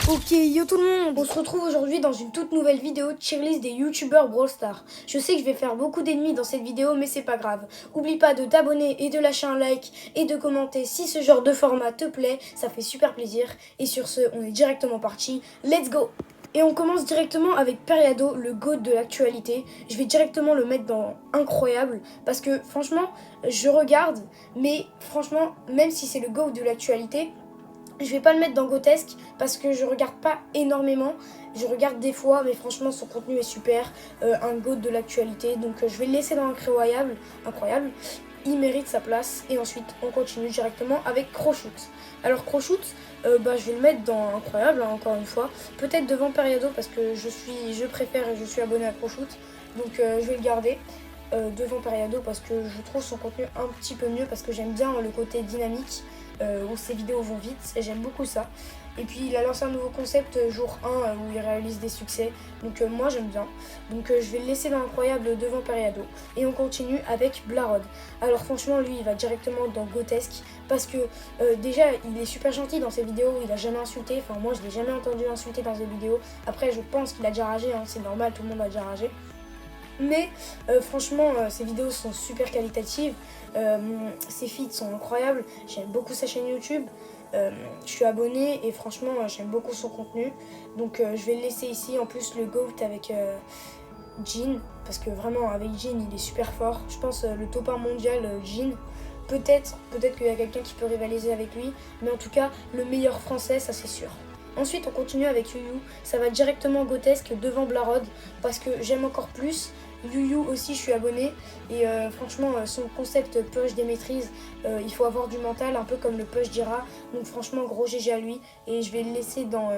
Ok, yo tout le monde, on se retrouve aujourd'hui dans une toute nouvelle vidéo de tier list des youtubeurs Brawl Stars. Je sais que je vais faire beaucoup d'ennemis dans cette vidéo, mais c'est pas grave. Oublie pas de t'abonner et de lâcher un like et de commenter si ce genre de format te plaît, ça fait super plaisir. Et sur ce, on est directement parti, let's go! Et on commence directement avec Periado, le GOAT de l'actualité. Je vais directement le mettre dans incroyable parce que franchement, je regarde, mais franchement, même si c'est le GOAT de l'actualité, je vais pas le mettre dans Grotesque parce que je regarde pas énormément. Je regarde des fois, mais franchement son contenu est super. Un GOAT de l'actualité. Donc je vais le laisser dans incroyable. Il mérite sa place. Et ensuite on continue directement avec Croshoot. Alors Croshoot, je vais le mettre dans incroyable, hein, encore une fois. Peut-être devant Periado parce que je préfère et je suis abonné à Croshoot. Donc je vais le garder. Devant Periado parce que je trouve son contenu un petit peu mieux parce que j'aime bien le côté dynamique où ses vidéos vont vite et j'aime beaucoup ça. Et puis il a lancé un nouveau concept jour 1 où il réalise des succès, donc moi j'aime bien. Donc je vais le laisser dans incroyable devant Periado. Et on continue avec Blarod. Alors franchement lui il va directement dans Grotesque parce que déjà il est super gentil dans ses vidéos, il a jamais insulté, enfin moi je l'ai jamais entendu insulter dans ses vidéos. Après je pense qu'il a déjà ragé, hein, c'est normal, tout le monde a déjà ragé. Mais franchement, ses vidéos sont super qualitatives, ses feeds sont incroyables, j'aime beaucoup sa chaîne YouTube, je suis abonnée et franchement j'aime beaucoup son contenu. Donc je vais le laisser ici, en plus le GOAT avec Jhin, parce que vraiment avec Jhin il est super fort. Je pense le top 1 mondial Jhin, peut-être qu'il y a quelqu'un qui peut rivaliser avec lui, mais en tout cas le meilleur français ça c'est sûr. Ensuite on continue avec Yuyu, ça va directement Grotesque devant Blarod parce que j'aime encore plus. Yuyu aussi je suis abonnée et franchement son concept push des maîtrises, il faut avoir du mental un peu comme le push d'Ira, donc franchement gros GG à lui et je vais le laisser dans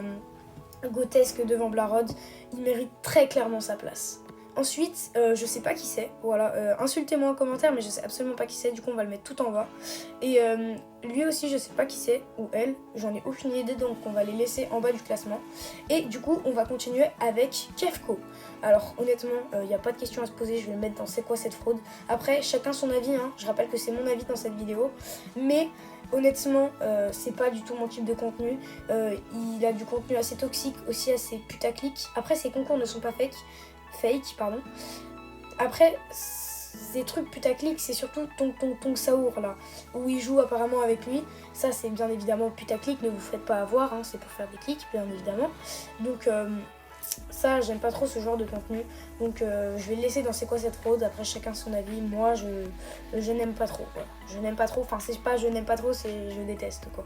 Grotesque devant Blarod, il mérite très clairement sa place. Ensuite, je sais pas qui c'est, voilà, insultez-moi en commentaire mais je sais absolument pas qui c'est, du coup on va le mettre tout en bas. Et lui aussi je sais pas qui c'est, ou elle, j'en ai aucune idée, donc on va les laisser en bas du classement. Et du coup on va continuer avec Kefko. Alors honnêtement, il n'y a pas de question à se poser, je vais le mettre dans c'est quoi cette fraude. Après chacun son avis, hein. Je rappelle que c'est mon avis dans cette vidéo, mais honnêtement, c'est pas du tout mon type de contenu. Il a du contenu assez toxique, aussi assez putaclic. Après ses concours ne sont pas fake, pardon. Après, ces trucs putaclic, c'est surtout Tong Saour là, où il joue apparemment avec lui. Ça, c'est bien évidemment putaclic, ne vous faites pas avoir, hein, c'est pour faire des clics, bien évidemment. Donc, ça, j'aime pas trop ce genre de contenu. Donc, je vais le laisser dans c'est quoi cette fraude. Après, chacun son avis. Moi, je n'aime pas trop. Quoi. Je n'aime pas trop. Enfin, c'est pas je n'aime pas trop, c'est je déteste quoi.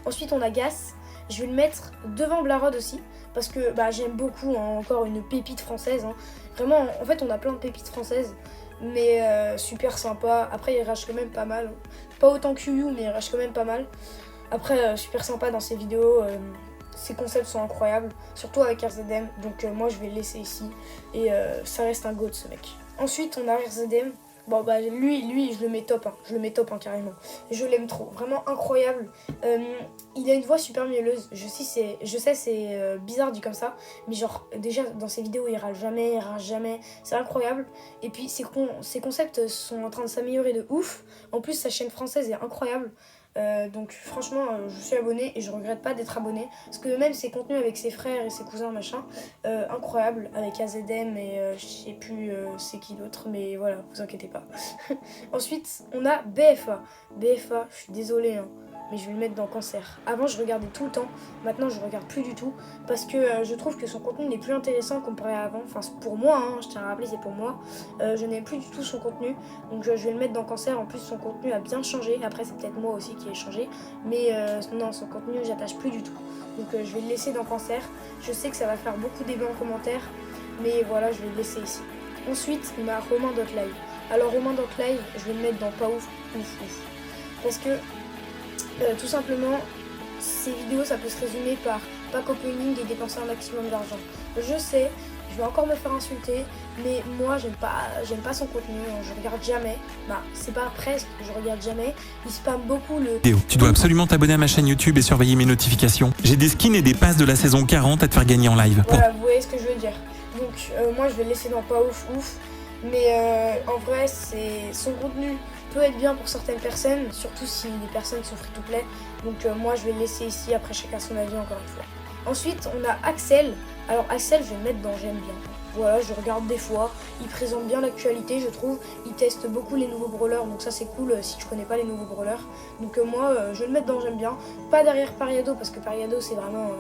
Ensuite, on a Gas. Je vais le mettre devant Blarod aussi parce que j'aime beaucoup, hein, encore une pépite française. Hein. Vraiment, en fait, on a plein de pépites françaises, mais super sympa. Après, il rage quand même pas mal. Pas autant que Yuyu, mais il rage quand même pas mal. Après, super sympa dans ses vidéos. Ses concepts sont incroyables, surtout avec RZM. Donc moi, je vais le laisser ici. Et ça reste un GOAT, ce mec. Ensuite, on a RZM. Bon lui je le mets top, hein. Je le mets top hein, carrément. Je l'aime trop, vraiment incroyable. Il a une voix super mielleuse. Je sais c'est bizarre dit comme ça, mais genre déjà dans ses vidéos il râle jamais, c'est incroyable. Et puis ses concepts sont en train de s'améliorer de ouf. En plus sa chaîne française est incroyable. Donc franchement je suis abonnée et je regrette pas d'être abonnée parce que même ses contenus avec ses frères et ses cousins machin, incroyable avec AZM et je sais plus c'est qui l'autre, mais voilà, vous inquiétez pas. Ensuite on a BFA, je suis désolée hein, mais je vais le mettre dans Cancer. Avant je regardais tout le temps, maintenant je regarde plus du tout parce que je trouve que son contenu n'est plus intéressant comparé à avant. Enfin pour moi, hein, je tiens à rappeler c'est pour moi. Je n'aime plus du tout son contenu, donc je vais le mettre dans Cancer. En plus son contenu a bien changé, après c'est peut-être moi aussi qui ai changé, mais non, son contenu j'attache plus du tout. Donc je vais le laisser dans Cancer. Je sais que ça va faire beaucoup de débats en commentaire, mais voilà, je vais le laisser ici. Ensuite on a Romain Live. Alors Romain Live, je vais le mettre dans pas ouf, parce que tout simplement, ces vidéos, ça peut se résumer par pack opening et dépenser un maximum d'argent. Je sais, je vais encore me faire insulter, mais moi, j'aime pas son contenu, je regarde jamais. C'est pas presque, je regarde jamais. Il spamme beaucoup le... Tu dois absolument t'abonner à ma chaîne YouTube et surveiller mes notifications. J'ai des skins et des passes de la saison 40 à te faire gagner en live. Voilà, vous voyez ce que je veux dire. Donc, moi, je vais le laisser dans pas ouf, mais en vrai, son contenu peut être bien pour certaines personnes, surtout si les personnes sont free to play. Donc moi je vais le laisser ici, après chacun son avis encore une fois. Ensuite, on a Axel. Alors Axel, je vais le mettre dans j'aime bien. Voilà, je regarde des fois. Il présente bien l'actualité, je trouve. Il teste beaucoup les nouveaux brawlers, donc ça c'est cool si tu connais pas les nouveaux brawlers. Donc moi, je vais le mettre dans j'aime bien. Pas derrière Pariado, parce que Pariado c'est vraiment...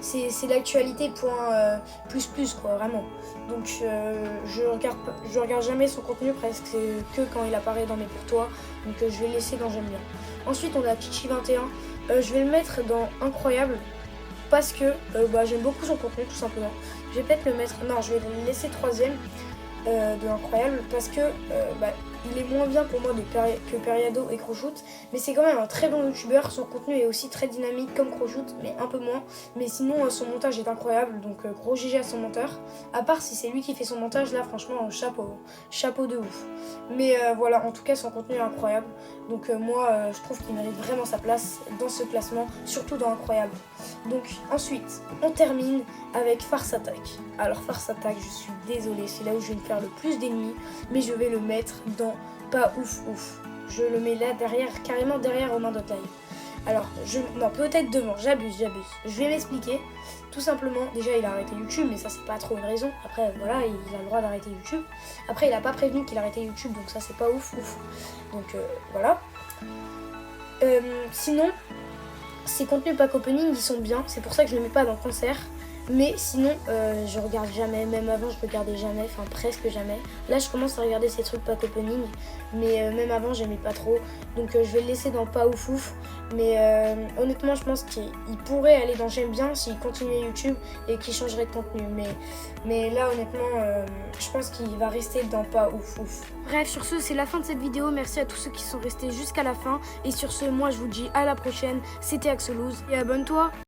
c'est l'actualité point plus quoi, vraiment. Donc je regarde jamais son contenu, presque c'est que quand il apparaît dans mes pour toi. Donc je vais le laisser dans j'aime bien. Ensuite, on a Chichi21. Je vais le mettre dans incroyable. Parce que j'aime beaucoup son contenu tout simplement. Je vais peut-être le mettre, non je vais le laisser troisième de incroyable parce que il est moins bien pour moi que Periado et Croshoot, mais c'est quand même un très bon youtubeur, son contenu est aussi très dynamique comme Croshoot, mais un peu moins, mais sinon son montage est incroyable, donc gros GG à son monteur, à part si c'est lui qui fait son montage, là franchement chapeau de ouf. Mais voilà, en tout cas son contenu est incroyable, donc moi je trouve qu'il mérite vraiment sa place dans ce classement, surtout dans incroyable. Donc ensuite on termine avec Farce Attack. Alors Farce Attack, je suis désolée, c'est là où je vais me faire le plus d'ennemis, mais je vais le mettre dans pas ouf. Je le mets là derrière, carrément derrière Romain de taille. Alors, non, peut-être devant, j'abuse. Je vais m'expliquer. Tout simplement, déjà il a arrêté YouTube, mais ça c'est pas trop une raison. Après, voilà, il a le droit d'arrêter YouTube. Après, il a pas prévenu qu'il arrêtait YouTube, donc ça c'est pas ouf. Donc voilà. Sinon, ses contenus pack opening, ils sont bien. C'est pour ça que je le mets pas dans le concert. Mais sinon, je regarde jamais, même avant je regardais jamais, enfin presque jamais. Là je commence à regarder ces trucs pack opening, mais même avant j'aimais pas trop. Donc je vais le laisser dans pas ouf. Mais honnêtement je pense qu'il pourrait aller dans j'aime bien s'il continuait YouTube et qu'il changerait de contenu. Mais là honnêtement, je pense qu'il va rester dans pas ouf. Bref, sur ce c'est la fin de cette vidéo. Merci à tous ceux qui sont restés jusqu'à la fin. Et sur ce, moi je vous dis à la prochaine. C'était Axelouz et abonne-toi.